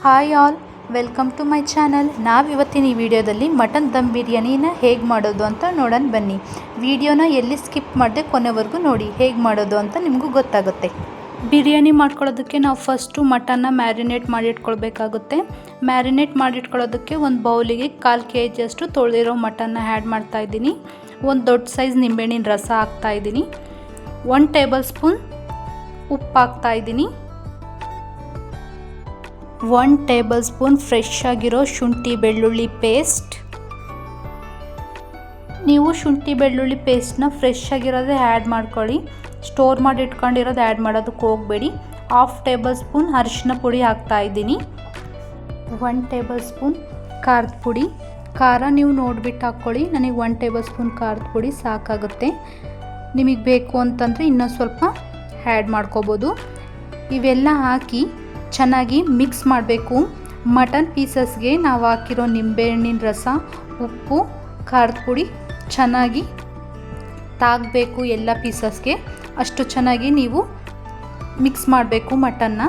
Hi all, welcome to my channel. ನಾವಿವತ್ತಿನ ಈ ವಿಡಿಯೋದಲ್ಲಿ ಮಟನ್ ದಮ್ ಬಿರಿಯಾನಿನ ಹೇಗೆ ಮಾಡೋದು ಅಂತ ನೋಡೋಣ ಬನ್ನಿ. ವಿಡಿಯೋನ ಎಲ್ಲಿ ಸ್ಕಿಪ್ ಮಾಡದೆ ಕೊನೆವರೆಗೂ ನೋಡಿ, ಹೇಗೆ ಮಾಡೋದು ಅಂತ ನಿಮಗೂ ಗೊತ್ತಾಗುತ್ತೆ. ಬಿರಿಯಾನಿ ಮಾಡ್ಕೊಳ್ಳೋದಕ್ಕೆ ನಾವು ಫಸ್ಟು ಮಟನ್ನ ಮ್ಯಾರಿನೇಟ್ ಮಾಡಿಟ್ಕೊಳ್ಬೇಕಾಗುತ್ತೆ. ಮ್ಯಾರಿನೇಟ್ ಮಾಡಿಟ್ಕೊಳ್ಳೋದಕ್ಕೆ ಒಂದು ಬೌಲಿಗೆ 1/4 kg ಅಷ್ಟು ತೊಳೆದಿರೋ ಮಟನ್ನ ಆ್ಯಡ್ ಮಾಡ್ತಾಯಿದ್ದೀನಿ. ಒಂದು ದೊಡ್ಡ ಸೈಜ್ ನಿಂಬೆಹಣ್ಣಿನ ರಸ ಹಾಕ್ತಾಯಿದ್ದೀನಿ. 1 ಟೇಬಲ್ ಸ್ಪೂನ್ ಉಪ್ಪು ಹಾಕ್ತಾಯಿದ್ದೀನಿ. 1 ಟೇಬಲ್ ಸ್ಪೂನ್ ಫ್ರೆಶ್ ಆಗಿರೋ ಶುಂಠಿ ಬೆಳ್ಳುಳ್ಳಿ ಪೇಸ್ಟ್. ನೀವು ಶುಂಠಿ ಬೆಳ್ಳುಳ್ಳಿ ಪೇಸ್ಟ್ನ ಫ್ರೆಶ್ ಆಗಿರೋದೇ ಆ್ಯಡ್ ಮಾಡ್ಕೊಳ್ಳಿ, ಸ್ಟೋರ್ ಮಾಡಿ ಇಟ್ಕೊಂಡಿರೋದು ಆ್ಯಡ್ ಮಾಡೋದಕ್ಕೆ ಹೋಗಬೇಡಿ. 1/2 ಟೇಬಲ್ ಸ್ಪೂನ್ ಅರಿಶಿನ ಪುಡಿ ಹಾಕ್ತಾಯಿದ್ದೀನಿ. 1 ಟೇಬಲ್ ಸ್ಪೂನ್ ಖಾರದ ಪುಡಿ. ಖಾರ ನೀವು ನೋಡಿಬಿಟ್ಟು ಹಾಕ್ಕೊಳ್ಳಿ, ನನಗೆ 1 ಟೇಬಲ್ ಸ್ಪೂನ್ ಖಾರದ ಪುಡಿ ಸಾಕಾಗುತ್ತೆ. ನಿಮಗೆ ಬೇಕು ಅಂತಂದರೆ ಇನ್ನೂ ಸ್ವಲ್ಪ ಆ್ಯಡ್ ಮಾಡ್ಕೋಬೋದು. ಇವೆಲ್ಲ ಹಾಕಿ ಚೆನ್ನಾಗಿ ಮಿಕ್ಸ್ ಮಾಡಬೇಕು. ಮಟನ್ ಪೀಸಸ್ಗೆ ನಾವು ಹಾಕಿರೋ ನಿಂಬೆಹಣ್ಣಿನ ರಸ, ಉಪ್ಪು, ಖಾರದ ಪುಡಿ ಚೆನ್ನಾಗಿ ತಾಗಬೇಕು. ಎಲ್ಲ ಪೀಸಸ್ಗೆ ಅಷ್ಟು ಚೆನ್ನಾಗಿ ನೀವು ಮಿಕ್ಸ್ ಮಾಡಬೇಕು ಮಟನ್ನ.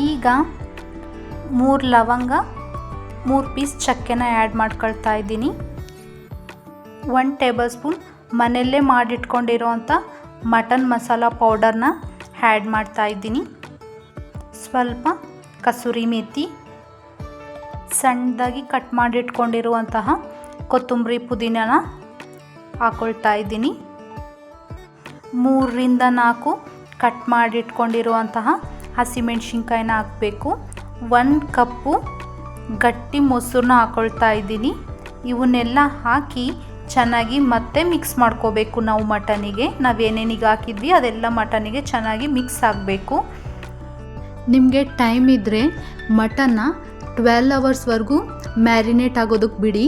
ಈಗ 3 ಲವಂಗ, 3 ಪೀಸ್ ಚಕ್ಕೆನ ಆ್ಯಡ್ ಮಾಡ್ಕೊಳ್ತಾ ಇದ್ದೀನಿ. 1 ಟೇಬಲ್ ಸ್ಪೂನ್ ಮನೆಯಲ್ಲೇ ಮಾಡಿಟ್ಕೊಂಡಿರೋವಂಥ ಮಟನ್ ಮಸಾಲ ಪೌಡರ್ನ ಆ್ಯಡ್ ಮಾಡ್ತಾ ಇದ್ದೀನಿ. ಸ್ವಲ್ಪ ಕಸೂರಿ ಮೇಥಿ, ಸಣ್ಣದಾಗಿ ಕಟ್ ಮಾಡಿಟ್ಕೊಂಡಿರುವಂತಹ ಕೊತ್ತಂಬರಿ ಪುದೀನನ ಹಾಕ್ಕೊಳ್ತಾ ಇದ್ದೀನಿ. 3ರಿಂದ 4 ಕಟ್ ಮಾಡಿಟ್ಕೊಂಡಿರುವಂತಹ ಹಸಿಮೆಣ್ಸಿನ್ಕಾಯಿನ ಹಾಕಬೇಕು. 1 ಕಪ್ಪು ಗಟ್ಟಿ ಮೊಸರನ್ನ ಹಾಕ್ಕೊಳ್ತಾ ಇದ್ದೀನಿ. ಇವನ್ನೆಲ್ಲ ಹಾಕಿ ಚೆನ್ನಾಗಿ ಮತ್ತೆ ಮಿಕ್ಸ್ ಮಾಡ್ಕೋಬೇಕು. ನಾವು ಮಟನಿಗೆ ನಾವೇನೇನಿಗೆ ಹಾಕಿದ್ವಿ ಅದೆಲ್ಲ ಮಟನಿಗೆ ಚೆನ್ನಾಗಿ ಮಿಕ್ಸ್ ಆಗಬೇಕು. ನಿಮಗೆ ಟೈಮ್ ಇದ್ದರೆ ಮಟನ್ನ 12 ಅವರ್ಸ್ವರೆಗೂ ಮ್ಯಾರಿನೇಟ್ ಆಗೋದಕ್ಕೆ ಬಿಡಿ.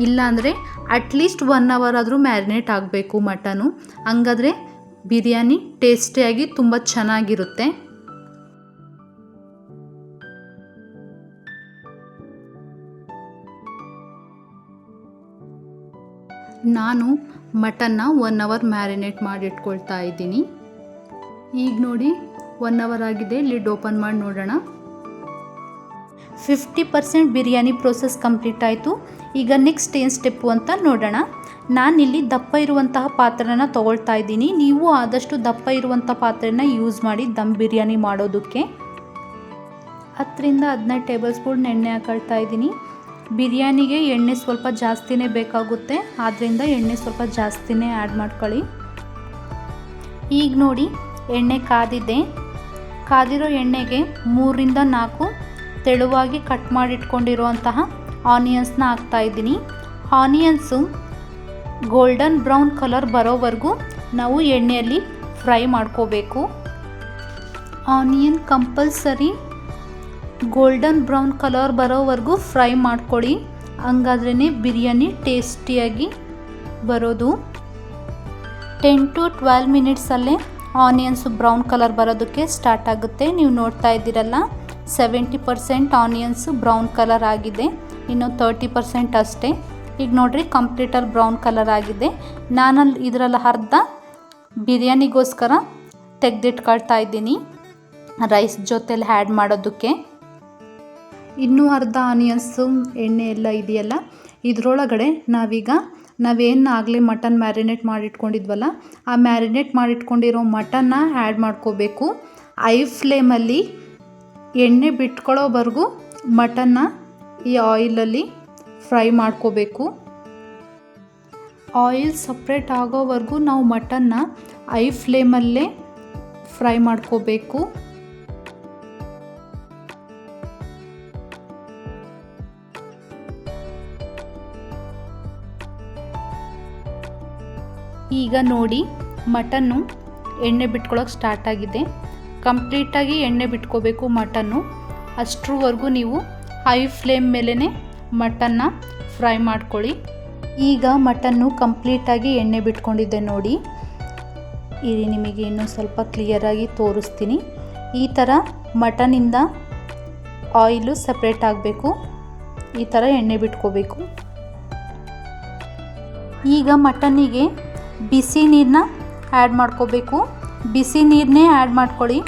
ಇಲ್ಲಾಂದರೆ ಅಟ್ಲೀಸ್ಟ್ 1 ಅವರ್ ಆದರೂ ಮ್ಯಾರಿನೇಟ್ ಆಗಬೇಕು ಮಟನು. ಹಂಗಾದರೆ ಬಿರಿಯಾನಿ ಟೇಸ್ಟಿಯಾಗಿ ತುಂಬ ಚೆನ್ನಾಗಿರುತ್ತೆ. ನಾನು ಮಟನ್ನ 1 ಅವರ್ ಮ್ಯಾರಿನೇಟ್ ಮಾಡಿ ಇಟ್ಕೊಳ್ತಾ ಇದ್ದೀನಿ. ಈಗ ನೋಡಿ 1 ಅವರ್ ಆಗಿದೆ. ಲಿಡ್ ಓಪನ್ ಮಾಡಿ ನೋಡೋಣ. 50% ಬಿರಿಯಾನಿ ಪ್ರೋಸೆಸ್ ಕಂಪ್ಲೀಟ್ ಆಯಿತು. ಈಗ ನೆಕ್ಸ್ಟ್ ಏನು ಸ್ಟೆಪ್ಪು ಅಂತ ನೋಡೋಣ. ನಾನಿಲ್ಲಿ ದಪ್ಪ ಇರುವಂತಹ ಪಾತ್ರೆನ ತೊಗೊಳ್ತಾ ಇದ್ದೀನಿ. ನೀವು ಆದಷ್ಟು ದಪ್ಪ ಇರುವಂಥ ಪಾತ್ರೆನ ಯೂಸ್ ಮಾಡಿ ದಮ್ ಬಿರಿಯಾನಿ ಮಾಡೋದಕ್ಕೆ. 10ರಿಂದ 15 ಟೇಬಲ್ ಸ್ಪೂನ್ ಎಣ್ಣೆ ಹಾಕೊಳ್ತಾ ಇದ್ದೀನಿ. ಬಿರಿಯಾನಿಗೆ ಎಣ್ಣೆ ಸ್ವಲ್ಪ ಜಾಸ್ತಿನೇ ಬೇಕಾಗುತ್ತೆ, ಆದ್ದರಿಂದ ಎಣ್ಣೆ ಸ್ವಲ್ಪ ಜಾಸ್ತಿನೇ ಆ್ಯಡ್ ಮಾಡ್ಕೊಳ್ಳಿ. ಈಗ ನೋಡಿ ಎಣ್ಣೆ ಕಾದಿದೆ. ಕಾದಿರೋ ಎಣ್ಣೆಗೆ 3ರಿಂದ 4 ತೆಳುವಾಗಿ ಕಟ್ ಮಾಡಿಟ್ಕೊಂಡಿರುವಂತಹ ಆನಿಯನ್ಸ್ನ ಹಾಕ್ತಾಯಿದ್ದೀನಿ. ಆನಿಯನ್ಸು ಗೋಲ್ಡನ್ ಬ್ರೌನ್ ಕಲರ್ ಬರೋವರೆಗೂ ನಾವು ಎಣ್ಣೆಯಲ್ಲಿ ಫ್ರೈ ಮಾಡ್ಕೋಬೇಕು. Onion compulsory golden brown colour ಬರೋವರೆಗೂ ಫ್ರೈ ಮಾಡ್ಕೊಳ್ಳಿ, ಹಂಗಾದ್ರೇ ಬಿರಿಯಾನಿ ಟೇಸ್ಟಿಯಾಗಿ ಬರೋದು. 10 to 12 ಮಿನಿಟ್ಸಲ್ಲೇ ಆನಿಯನ್ಸ್ ಬ್ರೌನ್ ಕಲರ್ ಬರೋದಕ್ಕೆ ಸ್ಟಾರ್ಟ್ ಆಗುತ್ತೆ. ನೀವು ನೋಡ್ತಾ ಇದ್ದೀರಲ್ಲ, 70% ಆನಿಯನ್ಸ್ ಬ್ರೌನ್ ಕಲರ್ ಆಗಿದೆ, ಇನ್ನು 30% ಅಷ್ಟೇ. ಈಗ ನೋಡಿರಿ ಕಂಪ್ಲೀಟಾಗಿ ಬ್ರೌನ್ ಕಲರ್ ಆಗಿದೆ. ಇದರಲ್ಲಿ ಅರ್ಧ ಬಿರಿಯಾನಿಗೋಸ್ಕರ ತೆಗೆದಿಟ್ಕೊಳ್ತಾ ಇದ್ದೀನಿ ರೈಸ್ ಜೊತೆಲಿ ಆ್ಯಡ್ ಮಾಡೋದಕ್ಕೆ. ಇನ್ನೂ ಅರ್ಧ ಆನಿಯನ್ಸು ಎಣ್ಣೆ ಎಲ್ಲ ಇದೆಯಲ್ಲ, ಇದರೊಳಗಡೆ ನಾವೇನು ಆಗಲೇ ಮಟನ್ ಮ್ಯಾರಿನೇಟ್ ಮಾಡಿಟ್ಕೊಂಡಿದ್ವಲ್ಲ, ಆ ಮ್ಯಾರಿನೇಟ್ ಮಾಡಿಟ್ಕೊಂಡಿರೋ ಮಟನ್ನ ಆ್ಯಡ್ ಮಾಡ್ಕೋಬೇಕು. ಐ ಫ್ಲೇಮಲ್ಲಿ ಎಣ್ಣೆ ಬಿಟ್ಕೊಳ್ಳೋವರೆಗೂ ಮಟನ್ನ ಈ ಆಯಿಲಲ್ಲಿ ಫ್ರೈ ಮಾಡ್ಕೋಬೇಕು. ಆಯಿಲ್ ಸಪ್ರೇಟ್ ಆಗೋವರೆಗೂ ನಾವು ಮಟನ್ನ ಐ ಫ್ಲೇಮಲ್ಲೇ ಫ್ರೈ ಮಾಡ್ಕೋಬೇಕು. ಈಗ ನೋಡಿ ಮಟನ್ನು ಎಣ್ಣೆ ಬಿಟ್ಕೊಳ್ಳೋಕೆ ಸ್ಟಾರ್ಟ್ ಆಗಿದೆ. ಕಂಪ್ಲೀಟಾಗಿ ಎಣ್ಣೆ ಬಿಟ್ಕೋಬೇಕು ಮಟನ್ನು. ಅಷ್ಟರವರೆಗೂ ನೀವು ಹೈ ಫ್ಲೇಮ್ ಮೇಲೇ ಮಟನ್ನ ಫ್ರೈ ಮಾಡ್ಕೊಳ್ಳಿ. ಈಗ ಮಟನ್ನು ಕಂಪ್ಲೀಟಾಗಿ ಎಣ್ಣೆ ಬಿಟ್ಕೊಂಡಿದ್ದೆ ನೋಡಿ. ಇಲ್ಲಿ ನಿಮಗೆ ಇನ್ನೂ ಸ್ವಲ್ಪ ಕ್ಲಿಯರಾಗಿ ತೋರಿಸ್ತೀನಿ. ಈ ಥರ ಮಟನಿಂದ ಆಯಿಲು ಸಪ್ರೇಟ್ ಆಗಬೇಕು, ಈ ಥರ ಎಣ್ಣೆ ಬಿಟ್ಕೋಬೇಕು. ಈಗ ಮಟನ್ನಿಗೆ ಬಿಸಿ ನೀರನ್ನ ಆ್ಯಡ್ ಮಾಡ್ಕೋಬೇಕು. ಬಿಸಿ ನೀರನ್ನೇ ಆ್ಯಡ್ ಮಾಡ್ಕೊಳ್ಳಿ,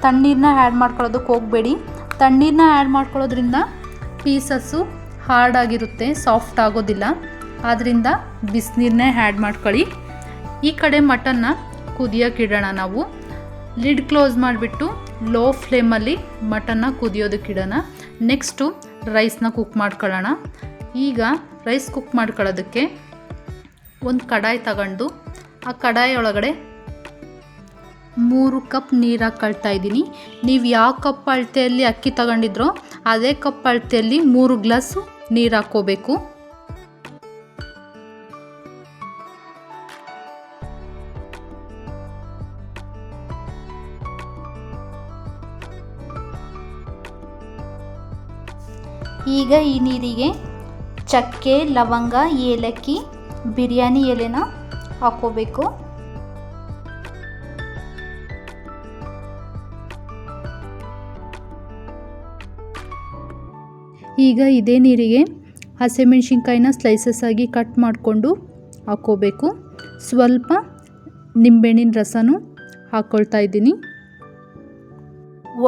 ತಣ್ಣೀರನ್ನ ಆ್ಯಡ್ ಮಾಡ್ಕೊಳ್ಳೋದಕ್ಕೆ ಹೋಗಬೇಡಿ. ತಣ್ಣೀರನ್ನ ಆ್ಯಡ್ ಮಾಡ್ಕೊಳ್ಳೋದ್ರಿಂದ ಪೀಸಸ್ಸು ಹಾರ್ಡಾಗಿರುತ್ತೆ, ಸಾಫ್ಟ್ ಆಗೋದಿಲ್ಲ. ಆದ್ದರಿಂದ ಬಿಸಿನೀರನ್ನೇ ಆ್ಯಡ್ ಮಾಡ್ಕೊಳ್ಳಿ. ಈ ಕಡೆ ಮಟನ್ನ ಕುದಿಯೋಕೆ ಇಡೋಣ. ನಾವು ಲಿಡ್ ಕ್ಲೋಸ್ ಮಾಡಿಬಿಟ್ಟು ಲೋ ಫ್ಲೇಮಲ್ಲಿ ಮಟನ್ನ ಕುದಿಯೋದಕ್ಕೆ ಇಡೋಣ. ನೆಕ್ಸ್ಟು ರೈಸ್ನ ಕುಕ್ ಮಾಡ್ಕೊಳ್ಳೋಣ. ಈಗ ರೈಸ್ ಕುಕ್ ಮಾಡ್ಕೊಳ್ಳೋದಕ್ಕೆ ಒಂದು ಕಡಾಯಿ ತಗೊಂಡು ಆ ಕಡಾಯಿ ಒಳಗಡೆ 3 ಕಪ್ ನೀರು ಹಾಕ್ಕೊಳ್ತಾ ಇದ್ದೀನಿ. ನೀವು ಯಾವ ಕಪ್ ಅಳತೆಯಲ್ಲಿ ಅಕ್ಕಿ ತಗೊಂಡಿದ್ರೋ ಅದೇ ಕಪ್ ಅಳತೆಯಲ್ಲಿ 3 ಗ್ಲಾಸು ನೀರು ಹಾಕ್ಕೋಬೇಕು. ಈಗ ಈ ನೀರಿಗೆ ಚಕ್ಕೆ, ಲವಂಗ, ಏಲಕ್ಕಿ, ಬಿರಿಯಾನಿ ಎಲೆನ ಹಾಕ್ಕೋಬೇಕು. ಈಗ ಇದೇ ನೀರಿಗೆ ಹಸಿಮೆಣಸಿನ್ಕಾಯಿನ ಸ್ಲೈಸಸ್ ಆಗಿ ಕಟ್ ಮಾಡಿಕೊಂಡು ಹಾಕ್ಕೋಬೇಕು. ಸ್ವಲ್ಪ ನಿಂಬೆಹಣ್ಣಿನ ರಸನೂ ಹಾಕ್ಕೊಳ್ತಾ ಇದ್ದೀನಿ.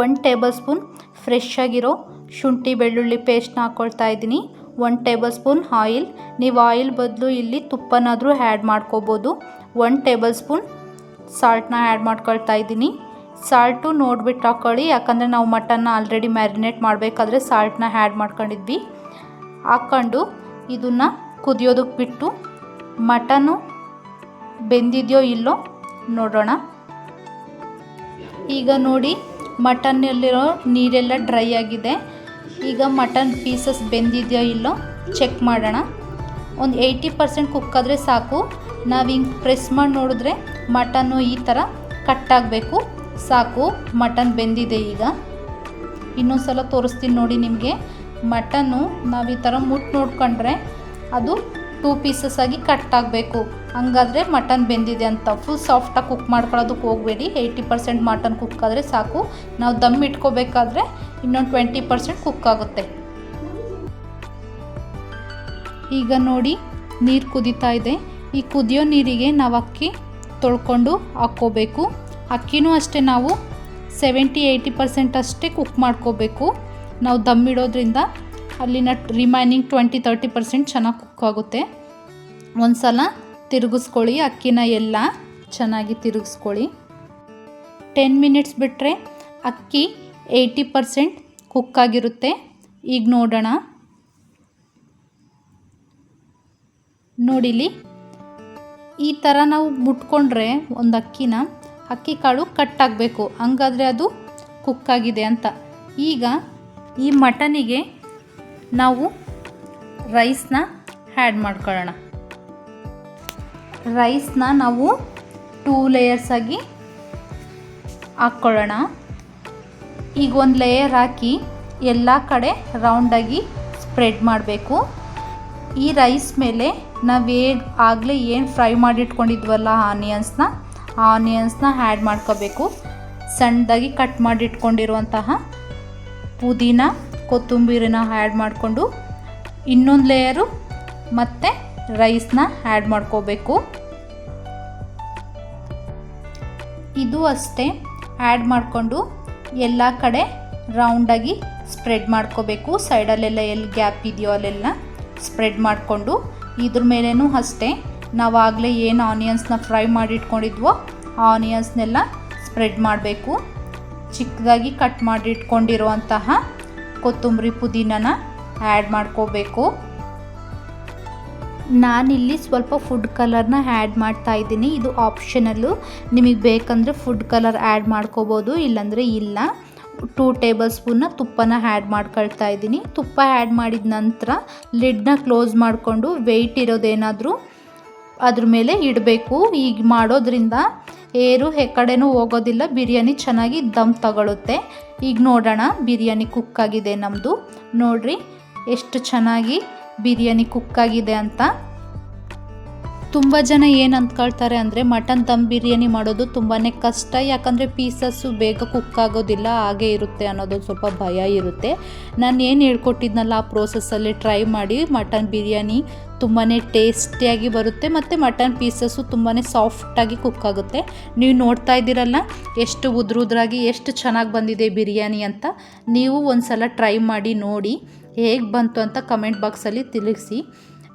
1 ಟೇಬಲ್ ಸ್ಪೂನ್ ಫ್ರೆಶ್ ಆಗಿರೋ ಶುಂಠಿ ಬೆಳ್ಳುಳ್ಳಿ ಪೇಸ್ಟ್ನ ಹಾಕ್ಕೊಳ್ತಾ ಇದ್ದೀನಿ. 1 ಟೇಬಲ್ ಸ್ಪೂನ್ ಆಯಿಲ್. ನೀವು ಆಯಿಲ್ ಬದಲು ಇಲ್ಲಿ ತುಪ್ಪನಾದರೂ ಆ್ಯಡ್ ಮಾಡ್ಕೋಬೋದು. 1 ಟೇಬಲ್ ಸ್ಪೂನ್ ಸಾಲ್ಟ್ನ ಆ್ಯಡ್ ಮಾಡ್ಕೊಳ್ತಾ ಇದ್ದೀನಿ. ಸಾಲ್ಟು ನೋಡಿಬಿಟ್ಟು ಹಾಕ್ಕೊಳ್ಳಿ, ಯಾಕಂದರೆ ನಾವು ಮಟನ್ನ ಆಲ್ರೆಡಿ ಮ್ಯಾರಿನೇಟ್ ಮಾಡಬೇಕಾದ್ರೆ ಸಾಲ್ಟ್ನ ಆ್ಯಡ್ ಮಾಡ್ಕೊಂಡಿದ್ವಿ. ಹಾಕ್ಕೊಂಡು ಇದನ್ನು ಕುದಿಯೋದಕ್ಕೆ ಬಿಟ್ಟು ಮಟನ್ನು ಬೆಂದಿದೆಯೋ ಇಲ್ಲೋ ನೋಡೋಣ. ಈಗ ನೋಡಿ, ಮಟನ್ನಲ್ಲಿರೋ ನೀರೆಲ್ಲ ಡ್ರೈ ಆಗಿದೆ. ಈಗ ಮಟನ್ ಪೀಸಸ್ ಬೆಂದಿದೆಯೋ ಇಲ್ಲೋ ಚೆಕ್ ಮಾಡೋಣ. ಒಂದು 80% ಕುಕ್ಕಾದರೆ ಸಾಕು. ನಾವು ಹಿಂಗೆ ಪ್ರೆಸ್ ಮಾಡಿ ನೋಡಿದ್ರೆ ಮಟನ್ನು ಈ ಥರ ಕಟ್ಟಾಗಬೇಕು, ಸಾಕು. ಮಟನ್ ಬೆಂದಿದೆ. ಈಗ ಇನ್ನೊಂದು ಸಲ ತೋರಿಸ್ತೀನಿ ನೋಡಿ ನಿಮಗೆ. ಮಟನ್ನು ನಾವು ಈ ಥರ ಮುಟ್ಟು ನೋಡ್ಕೊಂಡ್ರೆ ಅದು 2 ಪೀಸಸ್ ಆಗಿ ಕಟ್ಟಾಗಬೇಕು, ಹಂಗಾದರೆ ಮಟನ್ ಬೆಂದಿದೆ ಅಂತ. ಫುಲ್ ಸಾಫ್ಟಾಗಿ ಕುಕ್ ಮಾಡ್ಕೊಳ್ಳೋದಕ್ಕೆ ಹೋಗಬೇಡಿ. 80% ಮಟನ್ ಕುಕ್ ಆದರೆ ಸಾಕು. ನಾವು ದಮ್ ಇಟ್ಕೋಬೇಕಾದ್ರೆ ಇನ್ನೊಂದು 20% ಕುಕ್ ಆಗುತ್ತೆ. ಈಗ ನೋಡಿ, ನೀರು ಕುದೀತಾ ಇದೆ. ಈ ಕುದಿಯೋ ನೀರಿಗೆ ನಾವು ಅಕ್ಕಿ ತೊಳ್ಕೊಂಡು ಹಾಕ್ಕೋಬೇಕು. ಅಕ್ಕಿನೂ ಅಷ್ಟೇ ನಾವು 70-80% ಅಷ್ಟೇ ಕುಕ್ ಮಾಡ್ಕೋಬೇಕು. ನಾವು ದಮ್ ಇಡೋದ್ರಿಂದ ಅಲ್ಲಿನ ರಿಮೈನಿಂಗ್ 20-30% ಚೆನ್ನಾಗಿ ಕುಕ್ ಆಗುತ್ತೆ. ಒಂದು ಸಲ ತಿರುಗಿಸ್ಕೊಳ್ಳಿ, ಅಕ್ಕಿನ ಎಲ್ಲ ಚೆನ್ನಾಗಿ ತಿರುಗಿಸ್ಕೊಳ್ಳಿ. 10 ಮಿನಿಟ್ಸ್ ಬಿಟ್ಟರೆ ಅಕ್ಕಿ 80% ಕುಕ್ಕಾಗಿರುತ್ತೆ. ಈಗ ನೋಡೋಣ. ನೋಡಿಲಿ, ಈ ಥರ ನಾವು ಮುಟ್ಕೊಂಡ್ರೆ ಒಂದು ಅಕ್ಕಿ ಕಾಳು ಕಟ್ಟಾಗಬೇಕು, ಹಂಗಾದರೆ ಅದು ಕುಕ್ಕಾಗಿದೆ ಅಂತ. ಈಗ ಈ ಮಟನಿಗೆ ನಾವು ರೈಸ್ನ ಆ್ಯಡ್ ಮಾಡ್ಕೊಳ್ಳೋಣ. ರೈಸ್ನ ನಾವು 2 ಲೇಯರ್ಸ್ ಆಗಿ ಹಾಕ್ಕೊಳ್ಳೋಣ. ಈಗ ಒಂದು ಲೇಯರ್ ಹಾಕಿ ಎಲ್ಲ ಕಡೆ ರೌಂಡಾಗಿ ಸ್ಪ್ರೆಡ್ ಮಾಡಬೇಕು. ಈ ರೈಸ್ ಮೇಲೆ ನಾವು ಆಗಲೇ ಏನು ಫ್ರೈ ಮಾಡಿಟ್ಕೊಂಡಿದ್ವಲ್ಲ ಆನಿಯನ್ಸ್ನ ಆ್ಯಡ್ ಮಾಡ್ಕೋಬೇಕು. ಸಣ್ಣದಾಗಿ ಕಟ್ ಮಾಡಿಟ್ಕೊಂಡಿರುವಂತಹ ಪುದೀನ, ಕೊತ್ತಂಬರಿನ ಆ್ಯಡ್ ಮಾಡಿಕೊಂಡು ಇನ್ನೊಂದು ಲೇಯರು ಮತ್ತು ರೈಸ್ನ ಆ್ಯಡ್ ಮಾಡ್ಕೋಬೇಕು. ಇದು ಅಷ್ಟೇ ಆ್ಯಡ್ ಮಾಡಿಕೊಂಡು ಎಲ್ಲ ಕಡೆ ರೌಂಡಾಗಿ ಸ್ಪ್ರೆಡ್ ಮಾಡ್ಕೋಬೇಕು. ಸೈಡಲ್ಲೆಲ್ಲ ಎಲ್ಲಿ ಗ್ಯಾಪ್ ಇದೆಯೋ ಅಲ್ಲೆಲ್ಲ ಸ್ಪ್ರೆಡ್ ಮಾಡಿಕೊಂಡು ಇದ್ರ ಮೇಲೇನೂ ಅಷ್ಟೇ ನಾವಾಗಲೇ ಏನು ಆನಿಯನ್ಸ್ನ ಫ್ರೈ ಮಾಡಿಟ್ಕೊಂಡಿದ್ವೋ ಆನಿಯನ್ಸ್ನೆಲ್ಲ ಸ್ಪ್ರೆಡ್ ಮಾಡಬೇಕು. ಚಿಕ್ಕದಾಗಿ ಕಟ್ ಮಾಡಿಟ್ಕೊಂಡಿರುವಂತಹ ಕೊತ್ತಂಬರಿ ಪುದೀನನ ಆ್ಯಡ್ ಮಾಡ್ಕೋಬೇಕು. ನಾನಿಲ್ಲಿ ಸ್ವಲ್ಪ ಫುಡ್ ಕಲರ್ನ ಆ್ಯಡ್ ಮಾಡ್ತಾ ಇದ್ದೀನಿ. ಇದು ಆಪ್ಷನಲ್ಲು, ನಿಮಗೆ ಬೇಕಂದರೆ ಫುಡ್ ಕಲರ್ ಆ್ಯಡ್ ಮಾಡ್ಕೋಬೋದು, ಇಲ್ಲಾಂದರೆ ಇಲ್ಲ. 2 ಟೇಬಲ್ ಸ್ಪೂನ್ನ ತುಪ್ಪನ ಆ್ಯಡ್ ಮಾಡ್ಕೊಳ್ತಾ ಇದ್ದೀನಿ. ತುಪ್ಪ ಆ್ಯಡ್ ಮಾಡಿದ ನಂತರ ಲಿಡ್ನ ಕ್ಲೋಸ್ ಮಾಡಿಕೊಂಡು ವೆಯ್ಟ್ ಇರೋದೇನಾದರೂ ಅದ್ರ ಮೇಲೆ ಇಡಬೇಕು. ಈಗ ಮಾಡೋದ್ರಿಂದ ಏರು ಕಡೆನೂ ಹೋಗೋದಿಲ್ಲ, ಬಿರಿಯಾನಿ ಚೆನ್ನಾಗಿ ದಮ್ ತಗೊಳುತ್ತೆ. ಈಗ ನೋಡೋಣ ಬಿರಿಯಾನಿ ಕುಕ್ಕಾಗಿದೆ ನಮ್ಮದು. ನೋಡ್ರಿ ಎಷ್ಟು ಚೆನ್ನಾಗಿ ಬಿರಿಯಾನಿ ಕುಕ್ಕಾಗಿದೆ ಅಂತ. ತುಂಬ ಜನ ಏನು ಅಂದ್ಕೊಳ್ತಾರೆ ಅಂದರೆ ಮಟನ್ ದಮ್ ಬಿರಿಯಾನಿ ಮಾಡೋದು ತುಂಬಾ ಕಷ್ಟ, ಯಾಕಂದರೆ ಪೀಸಸ್ಸು ಬೇಗ ಕುಕ್ ಆಗೋದಿಲ್ಲ, ಹಾಗೆ ಇರುತ್ತೆ ಅನ್ನೋದು ಸ್ವಲ್ಪ ಭಯ ಇರುತ್ತೆ. ನಾನು ಏನು ಹೇಳ್ಕೊಟ್ಟಿದ್ನಲ್ಲ ಆ ಪ್ರೋಸೆಸ್ಸಲ್ಲಿ ಟ್ರೈ ಮಾಡಿ ಮಟನ್ ಬಿರಿಯಾನಿ ತುಂಬಾ ಟೇಸ್ಟಿಯಾಗಿ ಬರುತ್ತೆ ಮತ್ತು ಮಟನ್ ಪೀಸಸ್ಸು ತುಂಬಾ ಸಾಫ್ಟಾಗಿ ಕುಕ್ ಆಗುತ್ತೆ. ನೀವು ನೋಡ್ತಾ ಇದ್ದೀರಲ್ಲ ಎಷ್ಟು ಉದ್ರಾಗಿ ಎಷ್ಟು ಚೆನ್ನಾಗಿ ಬಂದಿದೆ ಬಿರಿಯಾನಿ ಅಂತ. ನೀವು ಒಂದು ಸಲ ಟ್ರೈ ಮಾಡಿ ನೋಡಿ ಹೇಗೆ ಬಂತು ಅಂತ ಕಮೆಂಟ್ ಬಾಕ್ಸಲ್ಲಿ ತಿಳಿಸಿ.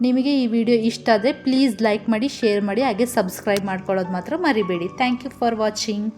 ನಿಮಗೆ ಈ ವಿಡಿಯೋ ಇಷ್ಟ ಆದರೆ ಪ್ಲೀಸ್ ಲೈಕ್ ಮಾಡಿ, ಶೇರ್ ಮಾಡಿ, ಹಾಗೆ ಸಬ್ಸ್ಕ್ರೈಬ್ ಮಾಡ್ಕೊಳ್ಳೋದು ಮಾತ್ರ ಮರಿಬೇಡಿ. Thank you for watching.